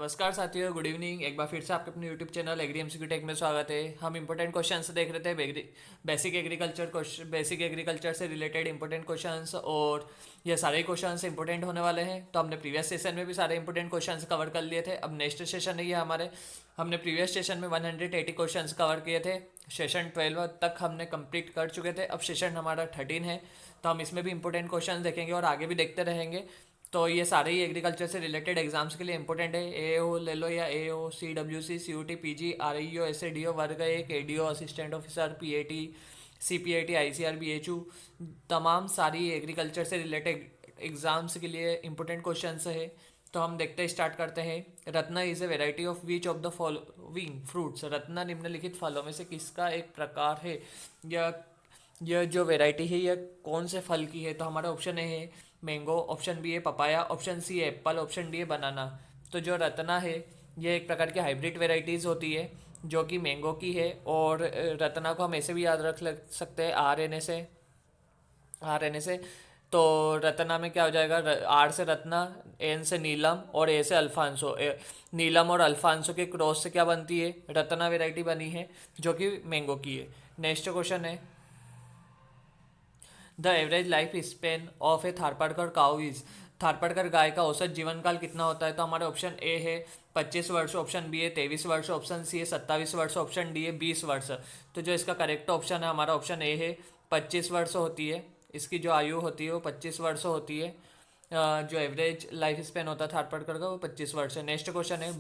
नमस्कार साथियों, good evening. एक बार फिर से आपके अपने YouTube channel agri MCQ tech में स्वागत है। हम इंपॉर्टेंट क्वेश्चंस देख रहे थे, बेसिक एग्रीकल्चर से रिलेटेड इंपॉर्टेंट क्वेश्चंस, और ये सारे क्वेश्चंस इंपॉर्टेंट होने वाले हैं। तो हमने प्रीवियस सेशन में भी सारे इंपॉर्टेंट क्वेश्चंस कवर कर लिए थे। अब नेक्स्ट सेशन है ये हमारे। हमने प्रीवियस सेशन में 180 क्वेश्चंस कवर किए थे। सेशन 12 तक हमने कंप्लीट कर चुके थे। अब सेशन हमारा 13 है, तो हम इसमें भी इंपॉर्टेंट क्वेश्चन देखेंगे और आगे भी देखते रहेंगे। तो ये सारे ही एग्रीकल्चर से रिलेटेड एग्जाम्स के लिए इंपॉर्टेंट है। ए ओ ले लो, या A O, C W C, C U T, P G, R E O, S A D O वर्ग 1, A D O, assistant officer, P A T, C P A T, I C R, B H U, तमाम सारी agriculture से related exams के लिए important question है। तो हम देखते स्टार्ट करते हैं। Ratna is a variety of which of the following fruits. Ratna निम्नलिखित फलों में से किसका एक प्रकार है। यह जो वेराइटी है यह कौन से फल की है। तो हमारा ऑप्शन ए है मैंगो, ऑप्शन बी है पपाया, ऑप्शन सी है एप्पल, ऑप्शन डी है बनाना। तो जो रत्ना है ये एक प्रकार की हाइब्रिड वेराइटीज़ होती है जो कि मैंगो की है। और रत्ना को हम ऐसे भी याद रख सकते हैं आर एन ए से। तो रत्ना में क्या हो जाएगा, आर से रत्ना, एन से नीलम और ए से अल्फांसो। नीलम और अल्फांसो के क्रॉस से क्या बनती है, रत्ना वेराइटी बनी है जो कि मैंगो की है। नेक्स्ट क्वेश्चन है, the average life span of a Tharparkar cow is. Tharparkar गाय का औसत जीवन काल कितना होता है। तो हमारे ऑप्शन ए है 25 वर्ष, ऑप्शन बी है 23 वर्ष, ऑप्शन सी है 27 वर्ष, ऑप्शन डी है 20 वर्ष। तो जो इसका करेक्ट ऑप्शन है हमारा ऑप्शन ए है 25 वर्ष होती है। इसकी जो आयु होती है वो 25 वर्ष होती है। जो एवरेज लाइफ स्पेन होता है थारपारकर का वो 25 वर्ष है। नेक्स्ट क्वेश्चन है,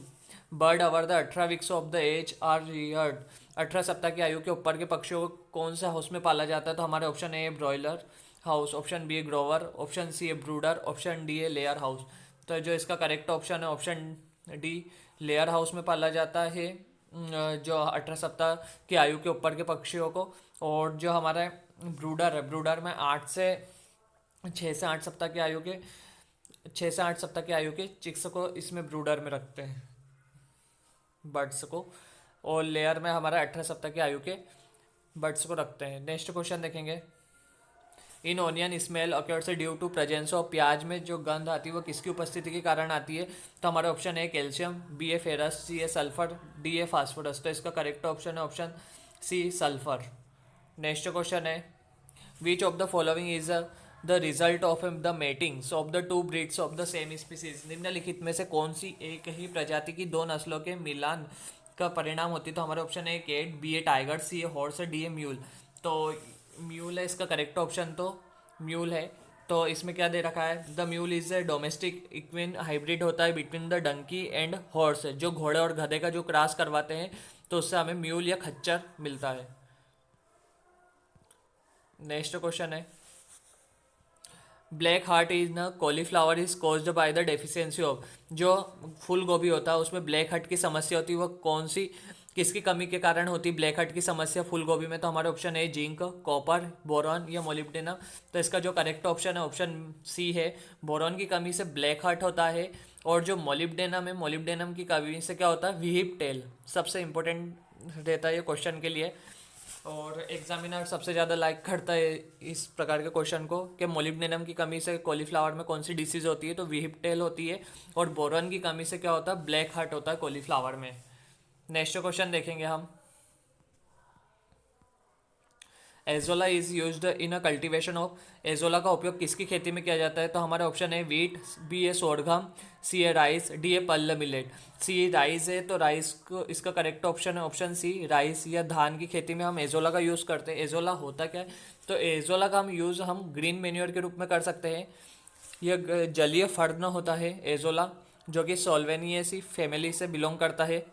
bird over the 18 weeks of the age are reared. 18 सप्ताह की आयु के ऊपर के पक्षियों को कौन सा हाउस में पाला जाता है। तो हमारे option A broiler house, option B है ग्रोवर, ऑप्शन सी है ब्रूडर, ऑप्शन डी है लेयर हाउस। तो जो इसका करेक्ट ऑप्शन है ऑप्शन डी, लेयर हाउस में पाला जाता है जो 18 सप्ताह की आयु के ऊपर के पक्षियों को। और जो हमारा ब्रूडर है, ब्रूडर में 6 से 8 सप्ताह की आयु के चिक्स को इसमें ब्रूडर में रखते हैं, बर्ड्स को। और लेयर में हमारा 18 सप्ताह की आयु के बर्ड्स को रखते हैं। नेक्स्ट क्वेश्चन देखेंगे, in onion smell occurs due to presence of. प्याज में जो गंध आती है वो किसकी उपस्थिति के कारण आती है। तो हमारा ऑप्शन है कैल्शियम, बी है फेरस, सी है सल्फर, डी है फास्फोरस। तो इसका करेक्ट ऑप्शन है option C sulphur. Next question है, which of the following is the result of the matings of the two breeds of the same species. निम्नलिखित में से कौन सी एक ही प्रजाति की दो नस्लों के मिलान का परिणाम होती है। तो हमारा ऑप्शन है कैट, बी है टाइगर, सी है हॉर्स, डी है म्यूल। तो म्यूल है इसका करेक्ट ऑप्शन, तो म्यूल है। तो इसमें क्या दे रखा है, the mule is a domestic equine hybrid होता है between the donkey and horse. जो घोड़े और गधे का जो क्रॉस करवाते हैं तो उससे हमें म्यूल या खच्चर मिलता है। नेक्स्ट क्वेश्चन है, ब्लैक हार्ट इज न cauliflower is caused by the deficiency of. जो फूल गोभी होता है उसमें ब्लैक हार्ट की समस्या होती है, वो कौन सी किसकी कमी के कारण होती है ब्लैक हार्ट की समस्या फूल गोभी में। तो हमारे ऑप्शन है जिंक, कॉपर, बोरॉन या मोलिब्डेनम। तो इसका जो करेक्ट ऑप्शन है ऑप्शन सी है, बोरॉन की कमी से ब्लैक हार्ट होता है। और जो मोलिब्डेनम है, मोलिब्डेनम की कमी से क्या होता है, व्हीप टेल। सबसे इंपॉर्टेंट रहता है ये क्वेश्चन के लिए, और एग्जामिनर सबसे ज़्यादा लाइक करता है इस प्रकार के क्वेश्चन को कि मोलिब्डेनम की कमी से कॉलीफ्लावर में कौन सी डिसीज होती है। तो व्हीप होती है। और बोरॉन की कमी से क्या होता है, ब्लैक हार्ट होता है कॉलीफ्लावर में। नेक्स्ट क्वेश्चन देखेंगे हम, azolla is used in a cultivation of. Azolla का उपयोग किसकी खेती में किया जाता है। तो हमारा ऑप्शन है वीट, बी है सोरघम, सी है राइस, डी है पल्ल मिलेट। सी राइस है, तो राइस को इसका करेक्ट ऑप्शन है ऑप्शन सी राइस, या धान की खेती में हम एजोला का यूज़ करते हैं। एजोला होता क्या है, तो एजोला का हम ग्रीन मेन्योर के रूप में कर सकते हैं। यह जलीय फर्ण होता है एजोला, जो कि सोल्वेनिएसी फैमिली से बिलोंग करता है।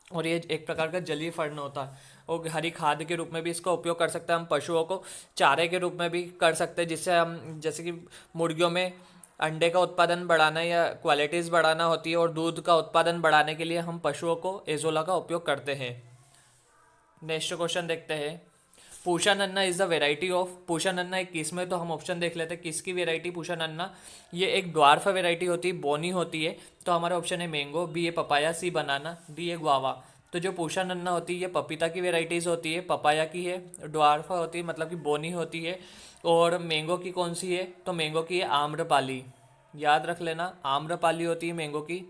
और ये एक प्रकार का जलीय फर्ण होता है। और हरी खाद के रूप में भी इसका उपयोग कर सकते हैं। हम पशुओं को चारे के रूप में भी कर सकते हैं, जिससे हम जैसे कि मुर्गियों में अंडे का उत्पादन बढ़ाना या क्वालिटीज़ बढ़ाना होती है, और दूध का उत्पादन बढ़ाने के लिए हम पशुओं को एजोला का उपयोग करते हैं। नेक्स्ट क्वेश्चन देखते हैं, पूषा नन्ना इज द वेराइटी ऑफ। पूषा नन्ना एक किस्म है, तो हम ऑप्शन देख लेते हैं किसकी वेराइटी पूषा नन्ना। ये एक ड्वार्फ वेराइटी होती है, बोनी होती है। तो हमारा ऑप्शन है मैंगो, बी है पपाया, सी बनाना, डी है गुआवा। तो जो पूषा नन्ना होती है ये पपीता की वेराइटीज़ होती है, पपाया की है, ड्वार्फ होती है मतलब कि बोनी होती है। और मैंगो की कौन सी है, तो मैंगो की है आम्रपाली। याद रख लेना, आम्रपाली होती है मैंगो की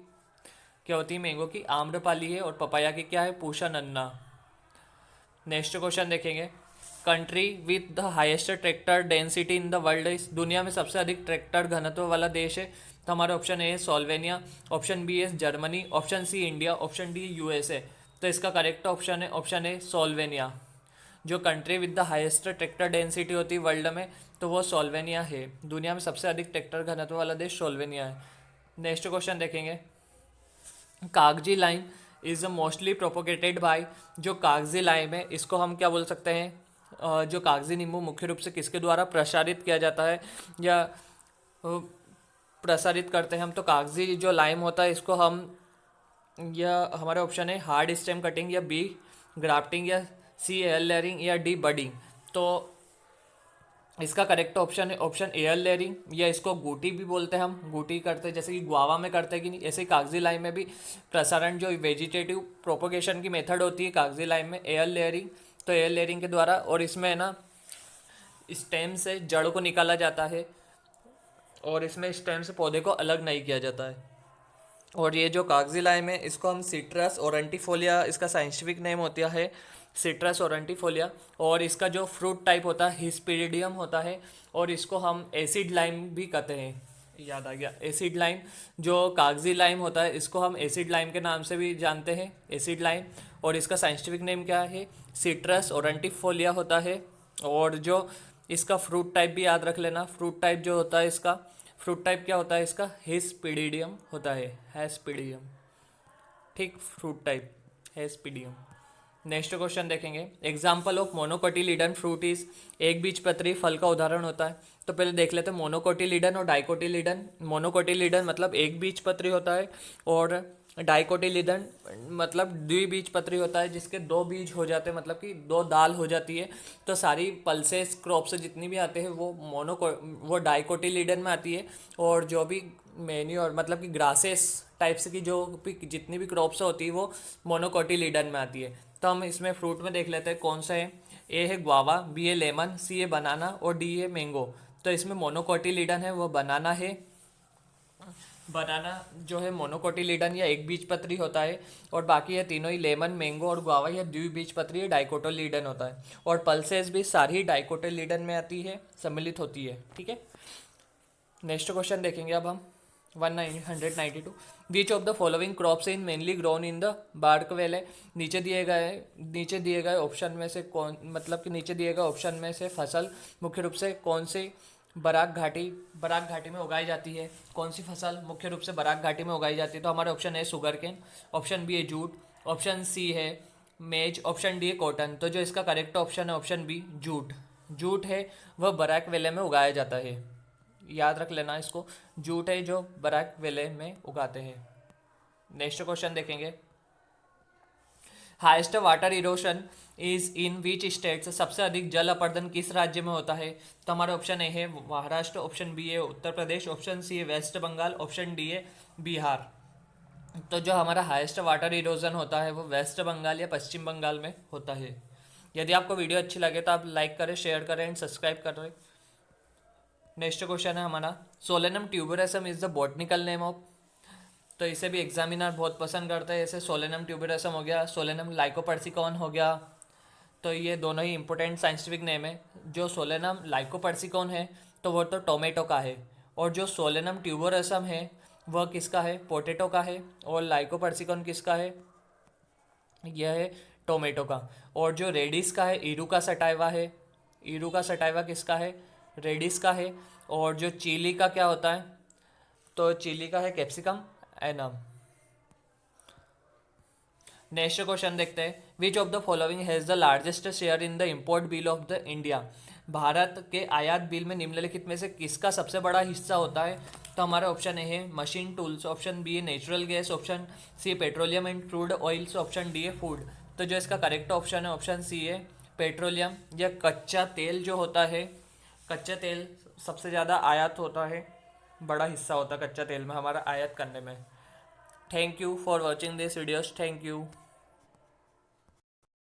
क्या होती है मैंगो की? आम्रपाली है। और पपाया की क्या है? पूषा नन्ना। नेक्स्ट क्वेश्चन देखेंगे, country with the highest tractor density in the world is, दुनिया में सबसे अधिक ट्रैक्टर घनत्व वाला देश है? तो हमारा ऑप्शन ए है सोल्वेनिया, ऑप्शन बी है Germany, option C India, option D USA. तो इसका करेक्ट ऑप्शन है ऑप्शन ए सोल्वेनिया। जो country with the highest tractor density होती है वर्ल्ड में, तो वो सोल्वेनिया है। दुनिया में सबसे अधिक ट्रैक्टर घनत्व वाला देश सोल्वेनिया है। नेक्स्ट क्वेश्चन देखेंगे, कागजी lime is mostly propagated bye, जो कागजी लाइम है इसको हम क्या बोल सकते हैं? जो कागजी नींबू मुख्य रूप से किसके द्वारा प्रसारित किया जाता है या प्रसारित करते हैं हम? तो कागजी जो लाइम होता है इसको हम, या हमारा ऑप्शन है हार्ड स्टेम कटिंग, या बी ग्राफ्टिंग, या सी एयर लेयरिंग, या डी बडिंग। तो इसका करेक्ट ऑप्शन है ऑप्शन एयर लेयरिंग, या इसको गूटी भी बोलते हैं, हम गूटी करते हैं जैसे कि गुआवा में करते हैं कि नहीं, ऐसे ही कागजी लाइम में भी प्रसारण जो वेजिटेटिव प्रोपोगेशन की मेथड होती है कागजी लाइम में एयर लेयरिंग। तो एयर लेयरिंग के द्वारा, और इसमें है ना स्टेम से जड़ को निकाला जाता है, और इसमें स्टेम से पौधे को अलग नहीं किया जाता है। और ये जो कागजी लाइम है इसको हम सिट्रस ओरेंटिफोलिया, इसका साइंटिफिक नेम होता है सिट्रस ओरेंटिफोलिया। और इसका जो फ्रूट टाइप होता है हिस्पेरिडियम होता है, और इसको हम एसिड लाइम भी कहते हैं। याद आ गया, एसिड लाइम। जो कागजी लाइम होता है इसको हम एसिड लाइम के नाम से भी जानते हैं, एसिड लाइम। और इसका साइंटिफिक नेम क्या है? सिट्रस ओरेंटिफोलिया होता है। और जो इसका फ्रूट टाइप भी याद रख लेना, फ्रूट टाइप जो होता है इसका, फ्रूट टाइप क्या होता है इसका? हिस्पेरिडियम होता है, हेस्पिडियम। ठीक, फ्रूट टाइप हेस्पिडियम। नेक्स्ट क्वेश्चन देखेंगे, एग्जाम्पल ऑफ मोनोकोटिलीडन फ्रूट इज, एक बीजपत्री फल का उदाहरण होता है। तो पहले देख लेते हैं मोनोकोटिलीडन और डाइकोटिलीडन। मोनोकोटिलीडन मतलब एक बीजपत्री होता है, और डाइकोटिलीडन मतलब द्विबीजपत्री होता है जिसके दो बीज हो जाते हैं, मतलब कि दो दाल हो जाती है। तो सारी पल्सेस क्रॉप्स जितनी भी आते हैं वो डाइकोटिलीडन में आती है। और जो भी मैन्योर मतलब कि ग्रासेस टाइप्स की जो भी जितनी भी क्रॉप्स होती है वो मोनोकोटिलीडन में आती है। तो हम इसमें फ्रूट में देख लेते हैं कौन सा है। ए है गुआवा, बी है लेमन, सी है बनाना, और डी है मैंगो। तो इसमें मोनोकोटिलीडन है वो बनाना है। बनाना जो है मोनोकोटिलीडन या एक बीजपत्री होता है, और बाकी है तीनों ही लेमन, मैंगो और गुआवा या द्विबीजपत्री है डाइकोटिलीडन होता है। और पल्सेस भी सारी डाइकोटिलीडन में आती है, सम्मिलित होती है। ठीक है, नेक्स्ट क्वेश्चन देखेंगे अब हम 192, which of the following crops in mainly grown in the Barak valley. नीचे दिए गए ऑप्शन में से कौन, मतलब कि नीचे दिए गए ऑप्शन में से फसल मुख्य रूप से कौन सी बराक घाटी में उगाई जाती है? कौन सी फसल मुख्य रूप से बराक घाटी में उगाई जाती है? तो हमारा ऑप्शन है शुगर केन, ऑप्शन बी है जूट, ऑप्शन सी है मेज, ऑप्शन डी है कॉटन। तो जो इसका करेक्ट ऑप्शन है ऑप्शन बी जूट। जूट है वह बराक वैले में उगाया जाता है, याद रख लेना इसको, जूट है जो बराक वैले में उगाते हैं। नेक्स्ट क्वेश्चन देखेंगे, highest water erosion is in which states, सबसे अधिक जल अपर्दन किस राज्य में होता है? तो हमारा ऑप्शन ए है महाराष्ट्र, ऑप्शन बी है उत्तर प्रदेश, ऑप्शन सी है वेस्ट बंगाल, ऑप्शन डी है बिहार। तो जो हमारा हाईएस्ट वाटर इरोजन होता है वो वेस्ट बंगाल या पश्चिम बंगाल में होता है। यदि आपको वीडियो अच्छी लगे तो आप लाइक करें, शेयर करें एंड सब्सक्राइब करें। नेक्स्ट क्वेश्चन है हमारा, Solanum ट्यूबरसम is the botanical name of. तो इसे भी एग्जामिनर बहुत पसंद करते हैं, जैसे सोलेनम ट्यूबरसम हो गया, सोलेनम लाइकोपर्सिकॉन हो गया। तो ये दोनों ही इंपॉर्टेंट साइंटिफिक नेम है। जो सोलेनम लाइकोपर्सिकॉन है तो वो तो टोमेटो का है, और जो सोलेनम ट्यूबरसम है वह किसका है? पोटैटो का है। और लाइकोपर्सिकॉन किसका है? यह है टोमेटो का। और जो रेडिस का है इरुका सटाइवा है। इरुका सटाइवा किसका है? रेडिस का है। और जो चिली का क्या होता है? तो चिली का है कैप्सिकम एनम। नेक्स्ट क्वेश्चन देखते हैं, विच of the following has the largest share in the import bill of the India. Bharat के आयात बिल में निम्नलिखित में से किसका सबसे बड़ा हिस्सा होता है? तो हमारा ऑप्शन ए है मशीन टूल्स, ऑप्शन बी है natural gas, option C petroleum and crude oils, option D है फूड। तो जो इसका करेक्ट ऑप्शन है ऑप्शन सी है पेट्रोलियम या कच्चा तेल जो होता है। कच्चा तेल सबसे ज़्यादा आयात होता है, बड़ा हिस्सा होता है कच्चा तेल में हमारा आयात करने में। Thank you for watching this videos, thank you.